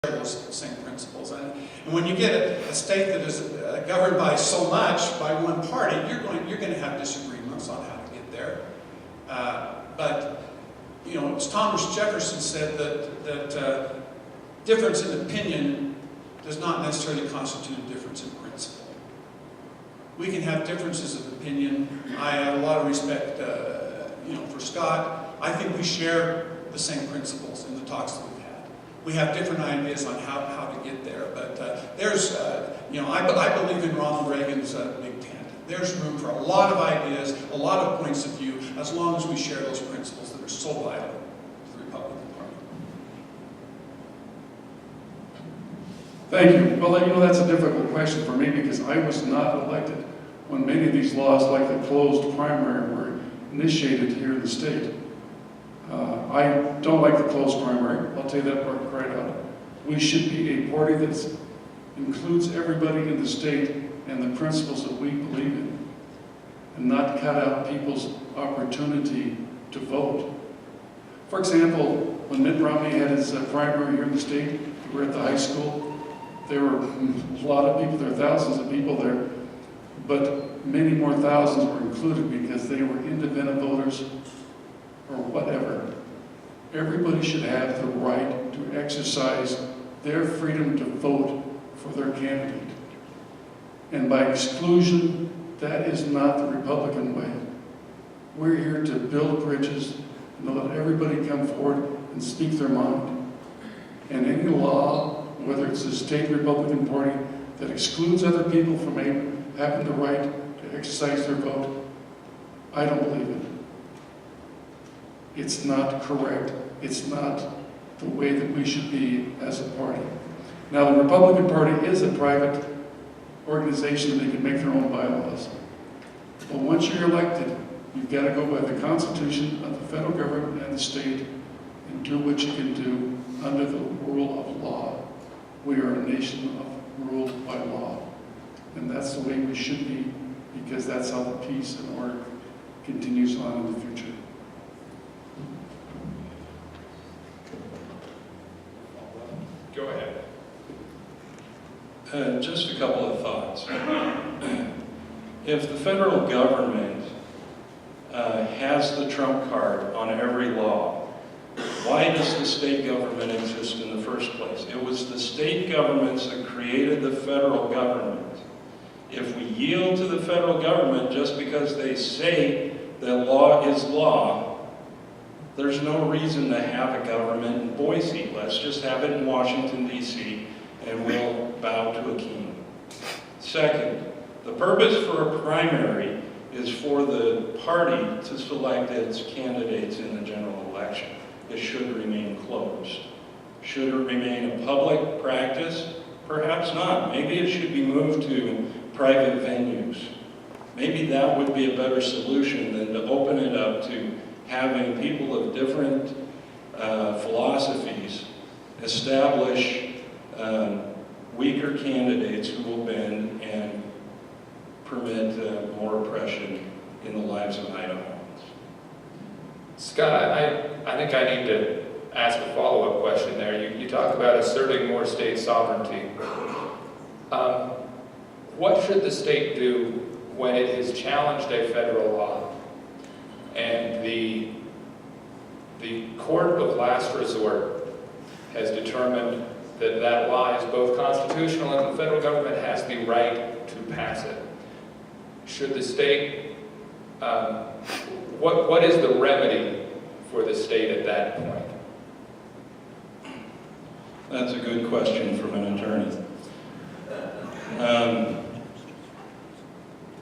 those same principles. And when you get a state that is governed by so much by one party, you're going to have disagreements on how to get there. But you know, as Thomas Jefferson said, that difference in opinion does not necessarily constitute a difference in principle. We can have differences of opinion. I have a lot of respect, for Scott. I think we share the same principles in the talks that we've had. We have different ideas on how to get there, but there's, I believe in Ronald Reagan's Big Tent. There's room for a lot of ideas, a lot of points of view, as long as we share those principles that are so vital to the Republican Party. Thank you. Well, that's a difficult question for me because I was not elected when many of these laws, like the closed primary, were initiated here in the state. I don't like the closed primary. I'll tell you that part right out. We should be a party that includes everybody in the state and the principles that we believe in, and not cut out people's opportunity to vote. For example, when Mitt Romney had his primary here in the state, we were at the high school. There were a lot of people, there were thousands of people there, but many more thousands were included because they were independent voters or whatever. Everybody should have the right to exercise their freedom to vote for their candidate. And by exclusion, that is not the Republican way. We're here to build bridges and to let everybody come forward and speak their mind. And any law, whether it's the state Republican Party that excludes other people from having the right to exercise their vote, I don't believe it. It's not correct. It's not the way that we should be as a party. Now, the Republican Party is a private organization. They can make their own bylaws. But once you're elected, you've got to go by the Constitution of the federal government and the state and do what you can do under the rule of law. We are a nation of rule by law. And that's the way we should be, because that's how the peace and order continues on in the future. Go ahead. Just a couple of thoughts. If the federal government has the trump card on every law, why does the state government exist in the first place? It was the state governments that created the federal government. If we yield to the federal government just because they say that law is law, there's no reason to have a government in Boise. Let's just have it in Washington, D.C., and we'll bow to a king. Second, the purpose for a primary is for the party to select its candidates in the general election. It should remain closed. Should it remain a public practice? Perhaps not. Maybe it should be moved to private venues. Maybe that would be a better solution than to open it up to having people of different philosophies establish weaker candidates who will bend and permit more oppression in the lives of Idahoans. Scott, I think I need to ask a follow-up question there. You talk about asserting more state sovereignty. What should the state do when it has challenged a federal law and the court of last resort has determined that that law is both constitutional and the federal government has the right to pass it? Should the state, what is the remedy for the state at that point? That's a good question from an attorney.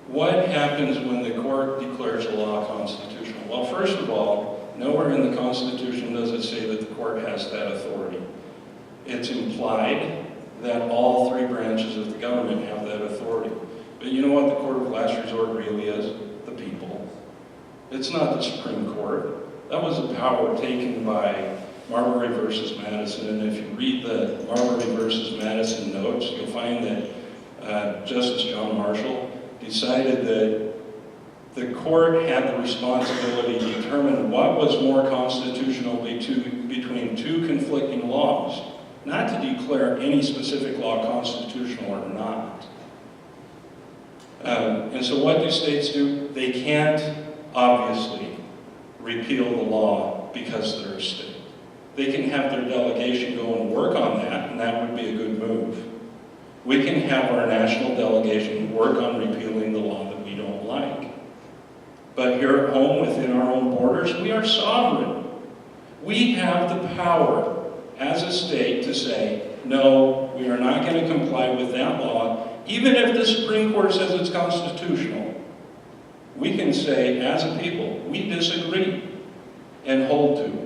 What happens when the court declares a law constitutional? Well, first of all, nowhere in the Constitution does it say that the court has that authority. It's implied that all three branches of the government have that authority. But you know what the court of last resort really is? The people. It's not the Supreme Court. That was a power taken by Marbury versus Madison, and if you read the Marbury versus Madison notes, you'll find that Justice John Marshall decided that the court had the responsibility to determine what was more constitutional between two conflicting laws. not to declare any specific law constitutional or not. And so what do states do? They can't, obviously, repeal the law because they're a state. They can have their delegation go and work on that, and that would be a good move. We can have our national delegation work on repealing the law that we don't like. But here at home, within our own borders, we are sovereign. We have the power as a state to say, no, we are not going to comply with that law, even if the Supreme Court says it's constitutional. We can say, as a people, we disagree and hold to it.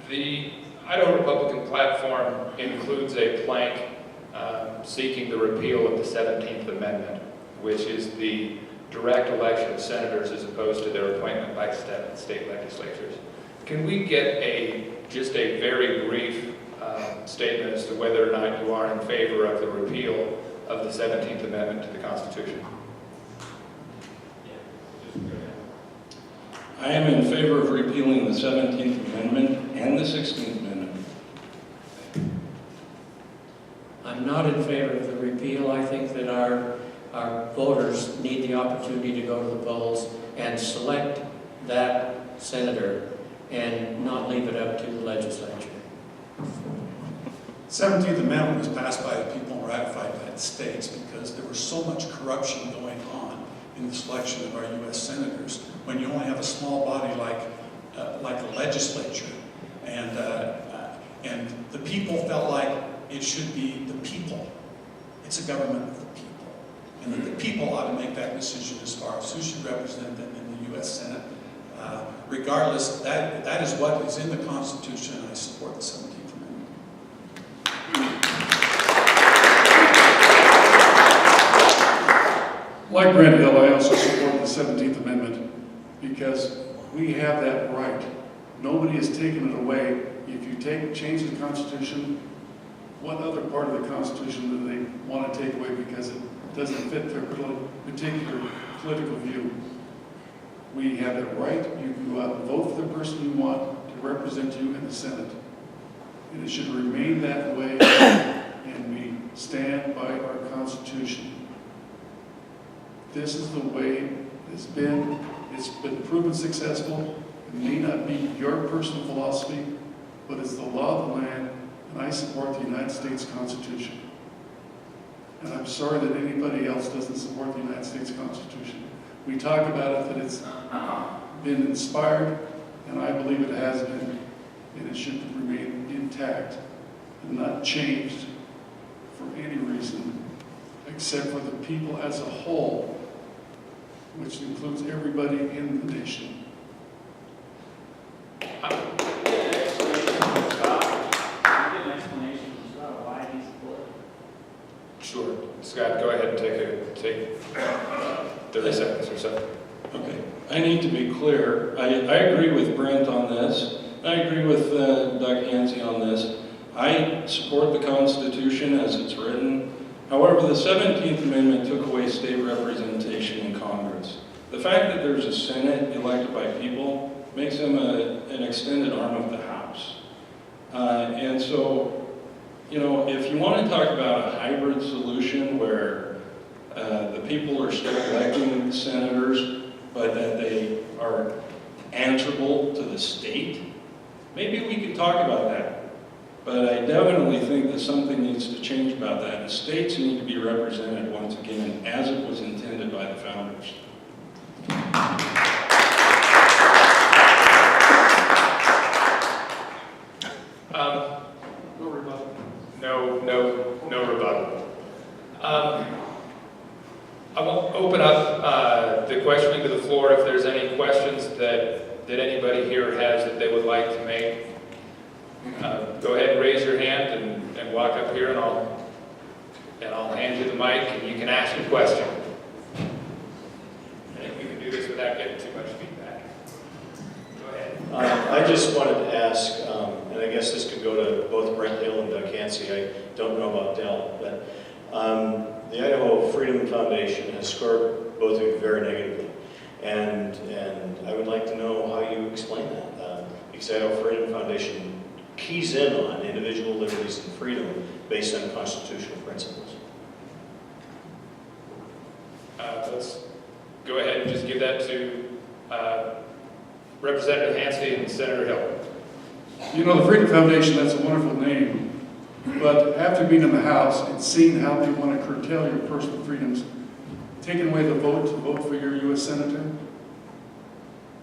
The Idaho Republican platform includes a plank seeking the repeal of the 17th Amendment, which is the direct election of senators as opposed to their appointment by state legislatures. Can we get just a very brief statement as to whether or not you are in favor of the repeal of the 17th Amendment to the Constitution? I am in favor of repealing the 17th Amendment and the 16th Amendment. I'm not in favor of the repeal. I think that our voters need the opportunity to go to the polls and select that senator and not leave it up to the legislature. 17th Amendment was passed by the people and ratified by the states because there was so much corruption going on in the selection of our U.S. senators when you only have a small body like a legislature, and the people felt like it should be the people. It's a government of the people, and that the people ought to make that decision as far as who should represent them in the U.S. Senate. Regardless, that is what is in the Constitution, and I support the 17th Amendment. Like Brent Hill, I also support the 17th Amendment because we have that right. Nobody has taken it away. If you change the Constitution, what other part of the Constitution do they want to take away because it doesn't fit their particular political view? We have it right. You can go out and vote for the person you want to represent you in the Senate. And it should remain that way, and we stand by our Constitution. This is the way it's been proven successful. It may not be your personal philosophy, but it's the law of the land, and I support the United States Constitution. And I'm sorry that anybody else doesn't support the United States Constitution. We talk about it, that it's been inspired, and I believe it has been, and it should remain intact and not changed for any reason, except for the people as a whole, which includes everybody in the nation. Sure. Scott, go ahead and take 30 seconds or so. Okay. I need to be clear. I agree with Brent on this. I agree with Doug Hancey on this. I support the Constitution as it's written. However, the 17th Amendment took away state representation in Congress. The fact that there's a Senate elected by people makes them an extended arm of the House. And so, if you want to talk about a hybrid solution where the people are still electing senators, but that they are answerable to the state, maybe we could talk about that. But I definitely think that something needs to change about that. The states need to be represented once again as it was intended by the founders. No rebuttal. No rebuttal. I will open up the questioning to the floor if there's any questions that anybody here has that they would like to make. Go ahead and raise your hand and walk up here, and I'll hand you the mic, and you can ask your question. I think we can do this without getting too much feedback. Go ahead. I just wanted to ask, and I guess this could go to both Brent Hill and Doug Hancey. I don't know about Del, but The Idaho Freedom Foundation has scored both of you very negatively. And I would like to know how you explain that. Because the Idaho Freedom Foundation keys in on individual liberties and freedom based on constitutional principles. Let's go ahead and just give that to Representative Hancey and Senator Hill. You know, the Freedom Foundation, that's a wonderful name. But after being in the House and seeing how they want to curtail your personal freedoms, taking away the vote to vote for your U.S. Senator,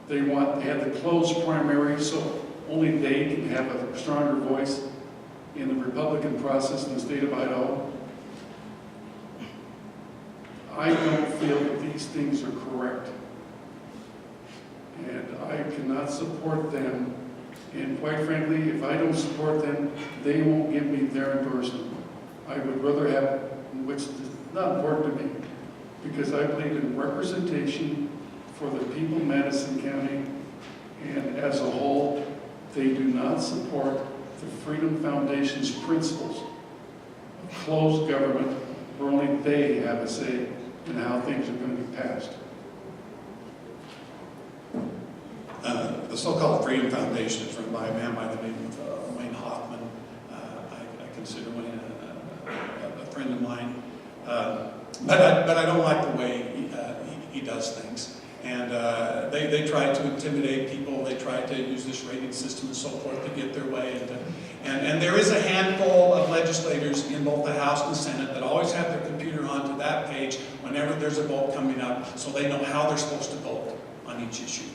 they have the closed primary so only they can have a stronger voice in the Republican process in the state of Idaho. I don't feel that these things are correct. And I cannot support them. And quite frankly, if I don't support them, they won't give me their endorsement. I would rather have, which is not important to me, because I believe in representation for the people of Madison County, and as a whole, they do not support the Freedom Foundation's principles of closed government, where only they have a say in how things are going to be passed. The so-called Freedom Foundation is run by a man by the name of Wayne Hoffman. I consider Wayne a friend of mine. But I don't like the way he does things. And they try to intimidate people. They try to use this rating system and so forth to get their way. And there is a handful of legislators in both the House and the Senate that always have their computer onto that page whenever there's a vote coming up, so they know how they're supposed to vote on each issue.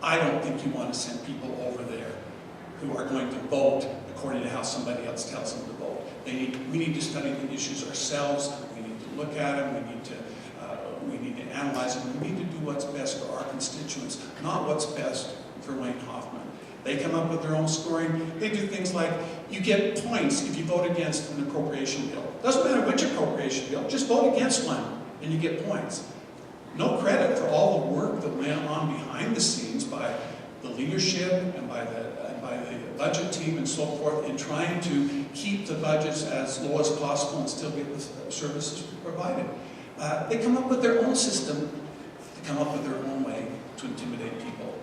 I don't think you want to send people over there who are going to vote according to how somebody else tells them to vote. We need to study the issues ourselves. We need to look at them. We need to analyze them. We need to do what's best for our constituents, not what's best for Wayne Hoffman. They come up with their own scoring. They do things like, you get points if you vote against an appropriation bill. Doesn't matter which appropriation bill, just vote against one and you get points. No credit for all the work that went on behind the scenes by the leadership and by the budget team and so forth in trying to keep the budgets as low as possible and still get the services provided. They come up with their own system. They come up with their own way to intimidate people.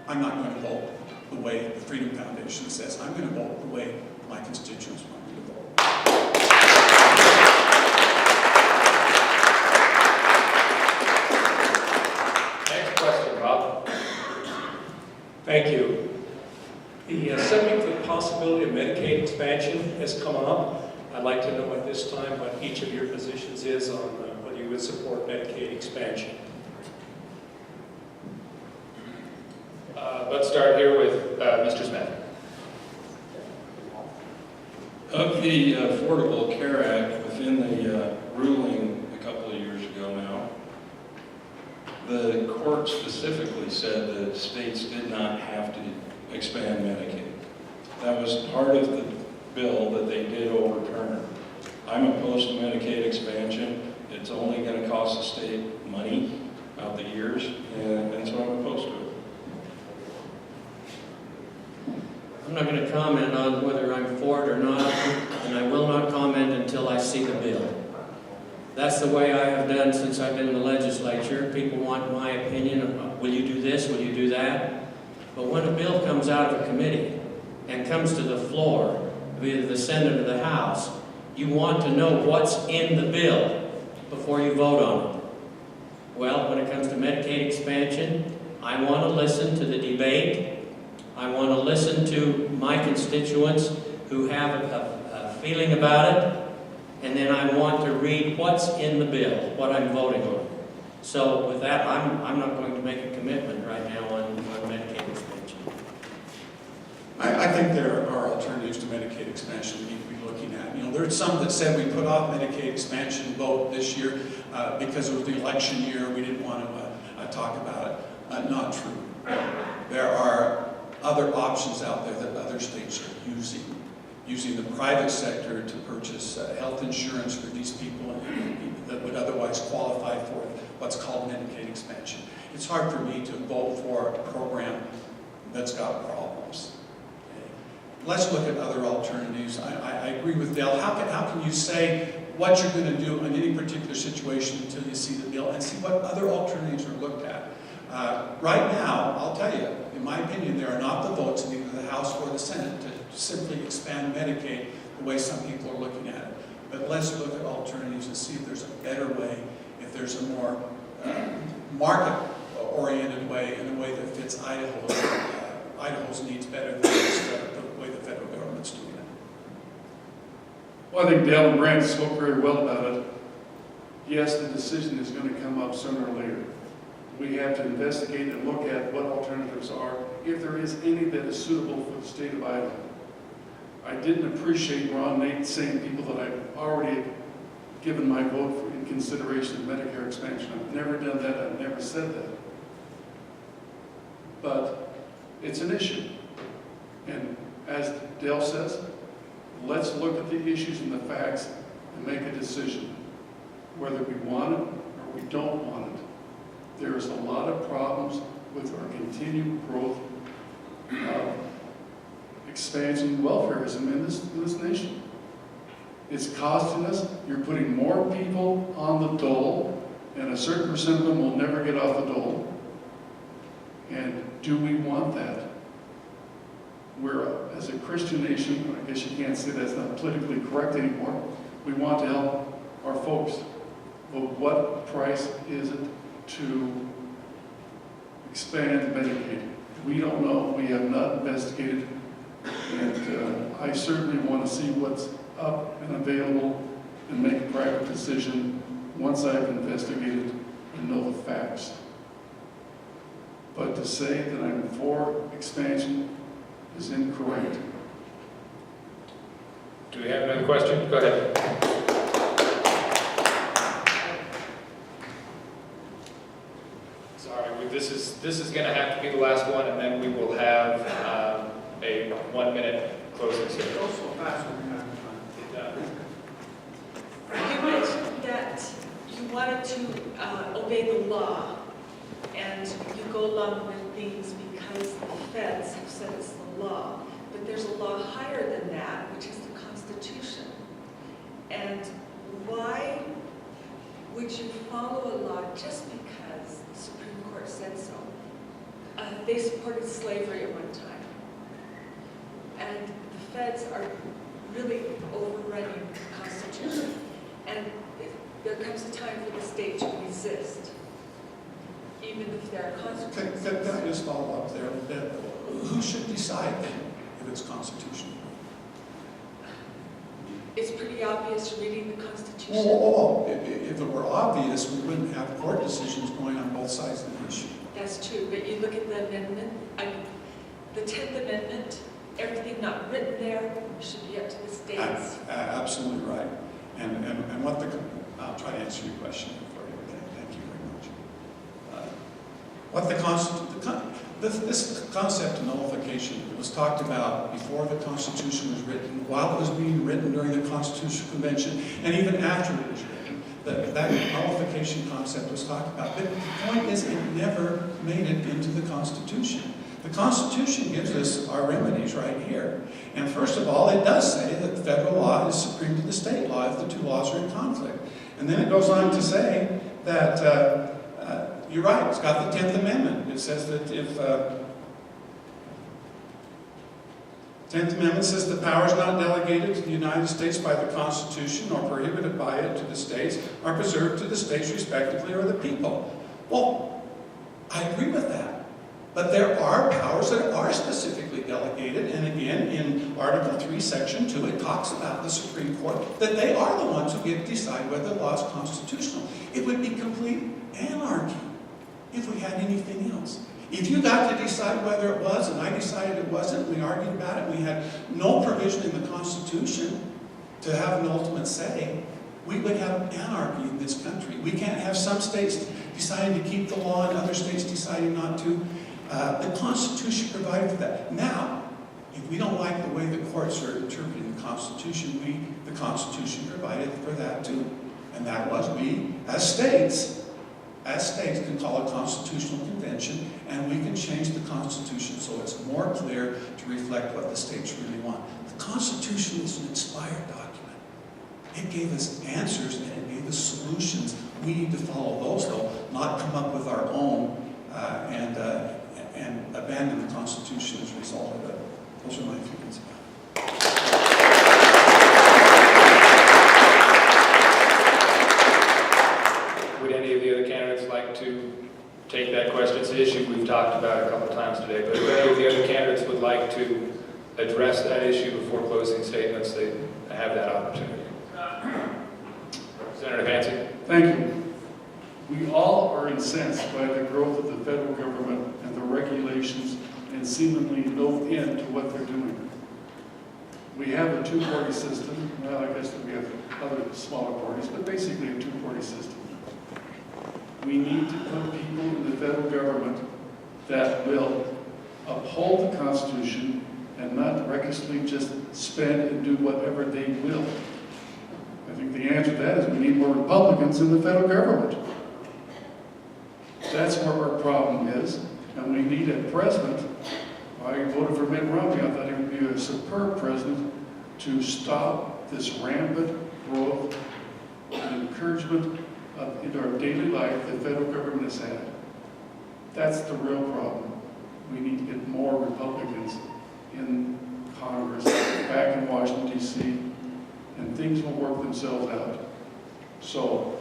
I'm not going to vote the way the Freedom Foundation says. I'm going to vote the way my constituents want me to vote. Thank you. The subject of the possibility of Medicaid expansion has come up. I'd like to know at this time what each of your positions is on whether you would support Medicaid expansion. Let's start here with Mr. Smith. Of the Affordable Care Act, within the ruling a couple of years ago now, the court specifically said that states did not have to expand Medicaid. That was part of the bill that they did overturn. I'm opposed to Medicaid expansion. It's only going to cost the state money out the years, and so I'm opposed to it. I'm not going to comment on whether I'm for it or not, and I will not comment until I see the bill. That's the way I have done since I've been in the legislature. People want my opinion of, will you do this, will you do that? But when a bill comes out of a committee and comes to the floor of either the Senate or the House, you want to know what's in the bill before you vote on it. Well, when it comes to Medicaid expansion, I want to listen to the debate. I want to listen to my constituents who have a feeling about it, and then I want to read what's in the bill, what I'm voting on. So with that, I'm not going to make a commitment right now on Medicaid expansion. I think there are alternatives to Medicaid expansion we need to be looking at. You know, there's some that said we put off Medicaid expansion vote this year because it was the election year. We didn't want to talk about it. Not true. There are other options out there that other states are using the private sector to purchase health insurance for these people that would otherwise qualify for what's called Medicaid expansion. It's hard for me to vote for a program that's got problems. Okay? let's look at other alternatives. I agree with Dale. How can you say what you're going to do in any particular situation until you see the bill and see what other alternatives are looked at? Right now, I'll tell you, in my opinion, there are not the votes in either the House or the Senate to simply expand Medicaid the way some people are looking at it. But let's look at alternatives and see if there's a better way, if there's a more market-oriented way, in a way that fits Idaho's needs better than the way the federal government's doing it. Well, I think Dale and Brent spoke very well about it. Yes, the decision is going to come up sooner or later. We have to investigate and look at what alternatives are, if there is any that is suitable for the state of Idaho. I didn't appreciate Ron Nate saying people that I've already given my vote for in consideration of Medicare expansion. I've never done that. I've never said that. But it's an issue. And as Dale says, let's look at the issues and the facts and make a decision, whether we want it or we don't want it. There is a lot of problems with our continued growth of expansion welfareism in this nation. It's costing us. You're putting more people on the dole, and a certain percent of them will never get off the dole. And do we want that? We're, as a Christian nation, I guess you can't say that's not politically correct anymore, we want to help our folks. But what price is it to expand Medicaid? We don't know. We have not investigated. And I certainly want to see what's up and available and make a private decision once I've investigated and know the facts. But to say that I'm for expansion is incorrect. Do we have another question? Go ahead. Sorry, this is going to have to be the last one, and then we will have a 1-minute closing statement. Go so fast when you're having fun. You mentioned that you wanted to obey the law, and you go along with things because the feds have said it's the law. But there's a law higher than that, which is the Constitution. And why would you follow a law just because the Supreme Court said so? They supported slavery at one time. And the feds are really overrunning the Constitution. And there comes a time for the state to resist, even if there are consequences. Can I just follow up there a bit? Who should decide then if it's constitutional? It's pretty obvious reading the Constitution. If it were obvious, we wouldn't have court decisions going on both sides of the issue. That's true, but you look at the amendment, the 10th Amendment, everything not written there should be up to the states. Absolutely right. And I'll try to answer your question for you. Thank you very much. This concept of nullification was talked about before the Constitution was written, while it was being written during the Constitutional Convention, and even after it was written. That nullification concept was talked about. But the point is, it never made it into the Constitution. The Constitution gives us our remedies right here. And first of all, it does say that the federal law is supreme to the state law if the two laws are in conflict. And then it goes on to say that you're right, it's got the 10th Amendment. It says that if 10th Amendment says the powers not delegated to the United States by the Constitution or prohibited by it to the states are preserved to the states respectively or the people. Well, I agree with that. But there are powers that are specifically delegated, and again, in Article 3, Section 2, it talks about the Supreme Court, that they are the ones who get to decide whether the law is constitutional. It would be complete anarchy if we had anything else. If you got to decide whether it was, and I decided it wasn't, we argued about it, we had no provision in the Constitution to have an ultimate say, we would have anarchy in this country. We can't have some states deciding to keep the law and other states deciding not to. The Constitution provided for that. Now, if we don't like the way the courts are interpreting the Constitution, the Constitution provided for that too. And that was we, as states, as states, can call a constitutional convention, and we can change the Constitution so it's more clear to reflect what the states really want. The Constitution is an inspired document. It gave us answers and it gave us solutions. We need to follow those, though, not come up with our own and abandon the Constitution as a result of it. Those are my feelings about it. Would any of the other candidates like to take that question? It's an issue we've talked about a couple times today, but if any of the other candidates would like to address that issue before closing statements, they have that opportunity. Senator Hancey. Thank you. We all are incensed by the growth of the federal government and the regulations and seemingly no end to what they're doing. We have a two-party system. Well, I guess we have other smaller parties, but basically a two-party system. We need to put people in the federal government that will uphold the Constitution and not recklessly just spend and do whatever they will. I think the answer to that is we need more Republicans in the federal government. That's where our problem is, and we need a president. I voted for Mitt Romney. I thought he would be a superb president to stop this rampant growth and encouragement in our daily life the federal government has had. That's the real problem. We need to get more Republicans in Congress, back in Washington, D.C., and things will work themselves out. So,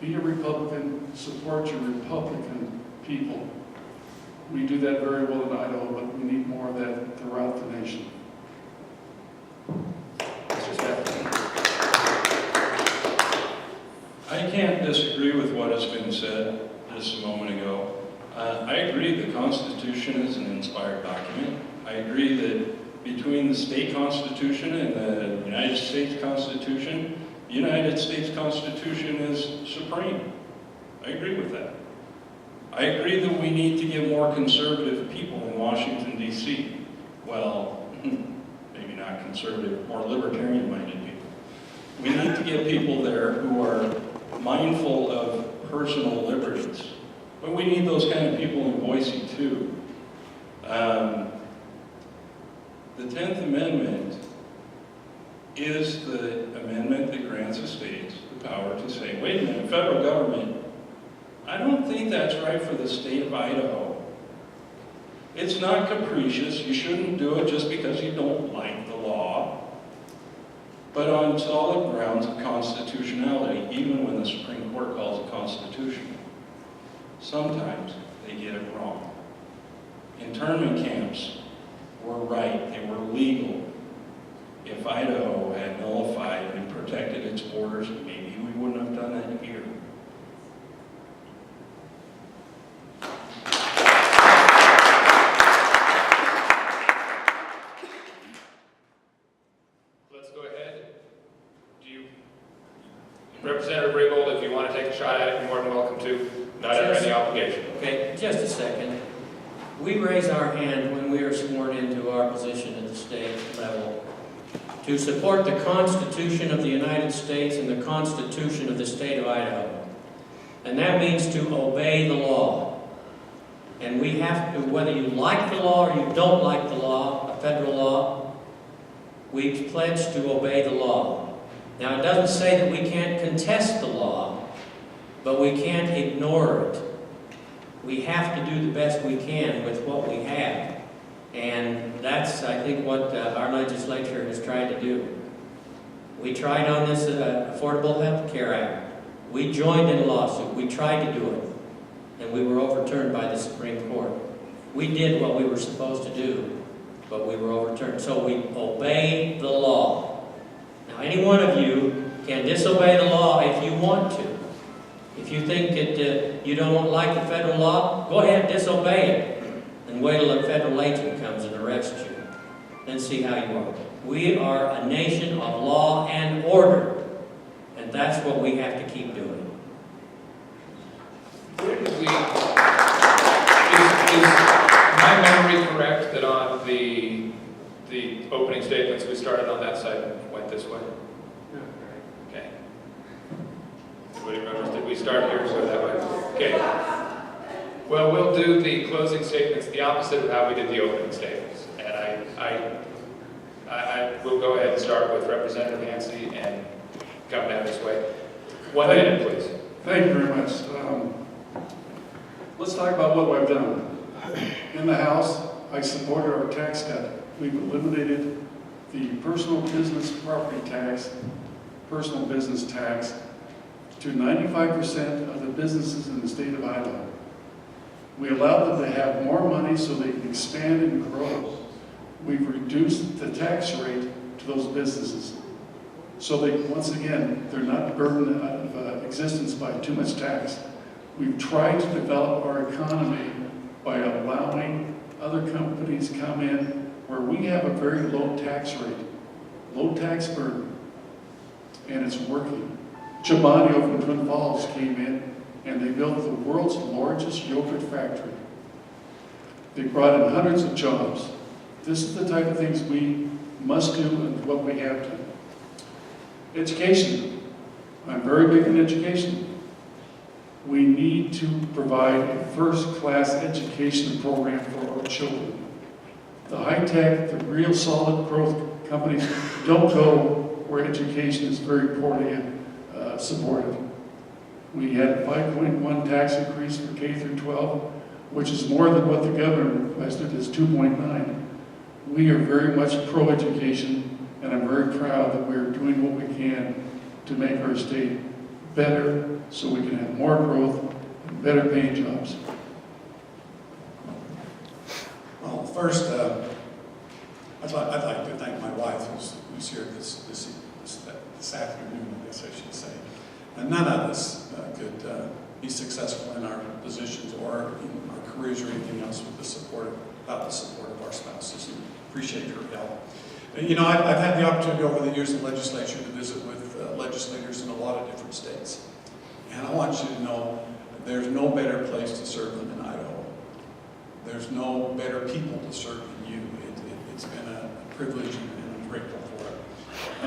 be a Republican, support your Republican people. We do that very well in Idaho, but we need more of that throughout the nation. Mr. Smith. I can't disagree with what has been said just a moment ago. I agree the Constitution is an inspired document. I agree that between the state constitution and the United States Constitution, the United States Constitution is supreme. I agree with that. I agree that we need to get more conservative people in Washington, D.C. Well, maybe not conservative, more libertarian-minded people. We need to get people there who are mindful of personal liberties. But we need those kind of people in Boise, too. The 10th Amendment is the amendment that grants the states the power to say, wait a minute, federal government, I don't think that's right for the state of Idaho. It's not capricious. You shouldn't do it just because you don't like the law, but on solid grounds of constitutionality, even when the Supreme Court calls it constitutional. Sometimes they get it wrong. Internment camps were right. They were legal. If Idaho had nullified and protected its borders, maybe we wouldn't have done that here. Let's go ahead. Representative Raybould, if you want to take a shot at it, you're more than welcome to. Not under any obligation. Okay, just a second. We raise our hand when we are sworn into our position at the state level to support the Constitution of the United States and the Constitution of the state of Idaho. And that means to obey the law. And we have to, whether you like the law or you don't like the law, a federal law, we pledge to obey the law. Now, it doesn't say that we can't contest the law, but we can't ignore it. We have to do the best we can with what we have. And that's, I think, what our legislature has tried to do. We tried on this Affordable Health Care Act. We joined in a lawsuit. We tried to do it. And we were overturned by the Supreme Court. We did what we were supposed to do, but we were overturned. So we obey the law. Now, any one of you can disobey the law if you want to. If you think that you don't like the federal law, go ahead, disobey it. And wait till a federal agent comes and arrests you. Then see how you are. We are a nation of law and order. And that's what we have to keep doing. Is my memory correct that on the opening statements we started on that side and went this way? Okay. Everybody remembers, did we start here or go that way? Okay. Well, we'll do the closing statements the opposite of how we did the opening statements. And I will go ahead and start with Representative Hancey and come down this way. 1 minute, please. Thank you very much. Let's talk about what I've done. In the House, I supported our tax cut. We've eliminated the personal business property tax, personal business tax, to 95% of the businesses in the state of Idaho. We allowed them to have more money so they can expand and grow. We've reduced the tax rate to those businesses. So they, once again, they're not burdened out of existence by too much tax. We've tried to develop our economy by allowing other companies come in where we have a very low tax rate, low tax burden, and it's working. Chobani over in Twin Falls came in and they built the world's largest yogurt factory. They brought in hundreds of jobs. This is the type of things we must do and what we have to. Education. I'm very big in education. We need to provide a first-class education program for our children. The high-tech, the real solid growth companies don't go where education is very poorly supported. We had a 5.1 tax increase for K through 12, which is more than what the governor requested, is 2.9. We are very much pro-education, and I'm very proud that we're doing what we can to make our state better so we can have more growth and better paying jobs. Well, first, I'd like to thank my wife who's here this afternoon, I guess I should say. And none of us could be successful in our positions or in our careers or anything else without the support of our spouses. And appreciate her help. And, you know, I've had the opportunity over the years in the legislature to visit with legislators in a lot of different states. And I want you to know there's no better place to serve them in Idaho. There's no better people to serve than you. It's been a privilege and I'm grateful for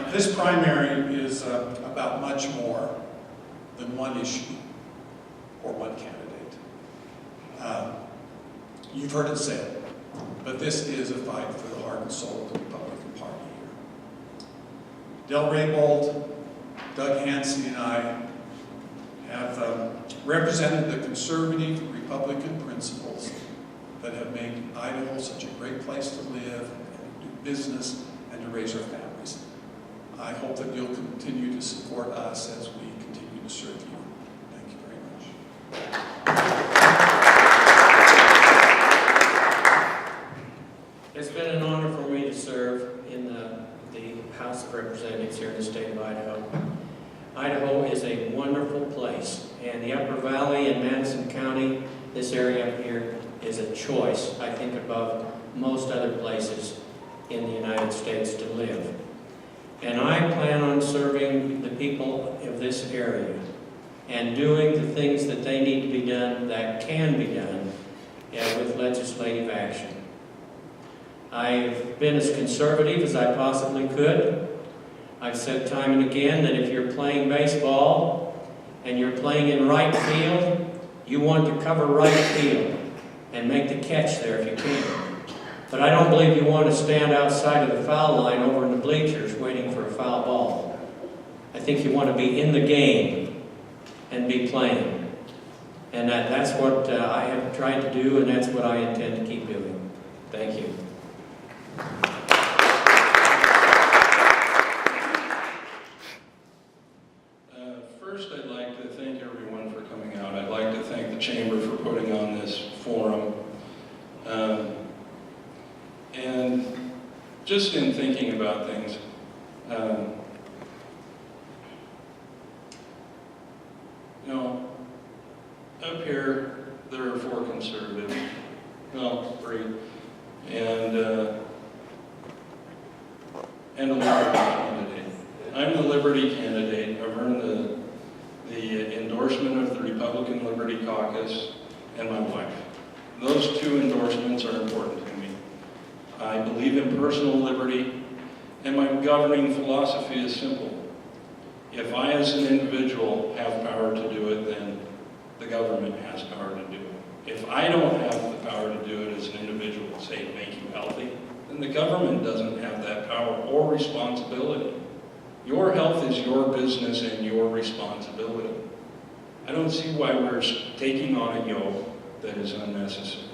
it. This primary is about much more than one issue or one candidate. You've heard it said, but this is a fight for the heart and soul of the Republican Party here. Del Raybould, Doug Hancey, and I have represented the conservative Republican principles that have made Idaho such a great place to live, and do business, and to raise our families. I hope that you'll continue to support us as we continue to serve you. Thank you very much. It's been an honor for me to serve in the House of Representatives here in the state of Idaho. Idaho is a wonderful place, and the Upper Valley in Madison County, this area up here, is a choice, I think, above most other places in the United States to live. And I plan on serving the people of this area and doing the things that they need to be done, that can be done, with legislative action. I've been as conservative as I possibly could. I've said time and again that if you're playing baseball and you're playing in right field, you want to cover right field and make the catch there if you can. But I don't believe you want to stand outside of the foul line over in the bleachers waiting for a foul ball. I think you want to be in the game and be playing. And that's what I have tried to do, and that's what I intend to keep doing. Thank you. First, I'd like to thank everyone for coming out. I'd like to thank the Chamber for putting on this forum. And just in thinking about things, you know, up here, there are 4 conservatives, no, 3, and a Liberty candidate. I'm the Liberty candidate. I've earned the endorsement of the Republican Liberty Caucus and my wife. Those 2 endorsements are important to me. I believe in personal liberty, and my governing philosophy is simple. If I as an individual have power to do it, then the government has power to do it. If I don't have the power to do it as an individual to say make you healthy, then the government doesn't have that power or responsibility. Your health is your business and your responsibility. I don't see why we're taking on a yoke that is unnecessary.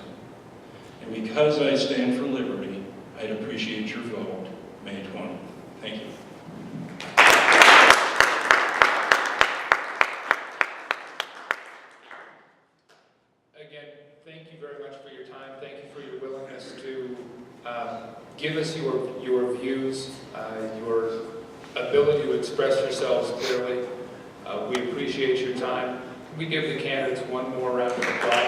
And because I stand for liberty, I'd appreciate your vote May 20th. Thank you. Again, thank you very much for your time. Thank you for your willingness to give us your views, your ability to express yourselves clearly. We appreciate your time. We give the candidates one more round of applause.